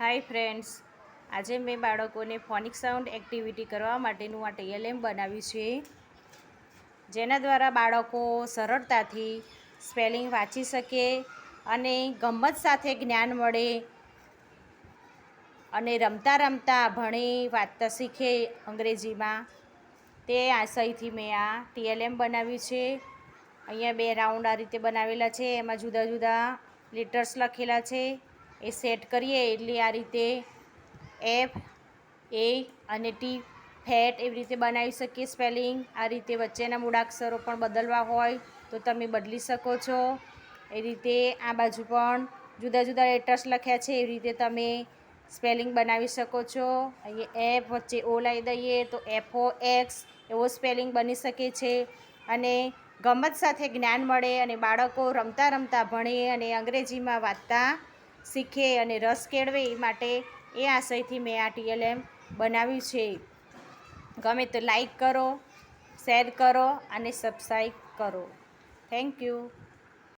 Hi friends, આજે મેં બાળકોને ફોનિક સાઉન્ડ એક્ટિવિટી કરવા માટેનું આ TLM બનાવ્યું છે, જેના દ્વારા બાળકો સરળતાથી સ્પેલિંગ વાંચી શકે અને ગમ્મત સાથે જ્ઞાન મળે અને રમતા રમતા ભણે વાંચતા શીખે અંગ્રેજીમાં. તે આશયથી મેં આ TLM બનાવ્યું છે. અહીંયા 2 રાઉન્ડ આ રીતે બનાવેલા છે, એમાં જુદા જુદા લેટર્સ લખેલા છે. એ સેટ કરીએ એટલે આ રીતે F, A અને T ફેટ એવી રીતે બનાવી શકીએ સ્પેલિંગ. આ રીતે વચ્ચેના મૂળાક્ષરો પણ બદલવા હોય તો તમે બદલી શકો છો. એ રીતે આ બાજુ પણ જુદા જુદા લેટર્સ લખ્યા છે, એવી રીતે તમે સ્પેલિંગ બનાવી શકો છો. અહીંયા F વચ્ચે O લાવી દઈએ તો FOX એવો સ્પેલિંગ બની શકે છે. અને ગમ્મત સાથે જ્ઞાન મળે અને બાળકો રમતા રમતા ભણે અને અંગ્રેજીમાં વાંચતા શીખે અને રસ કેળવે એ માટે એ આશયથી મેં આ TLM બનાવ્યું છે. ગમે તો લાઈક કરો, શેર કરો અને સબસ્ક્રાઈબ કરો. Thank you.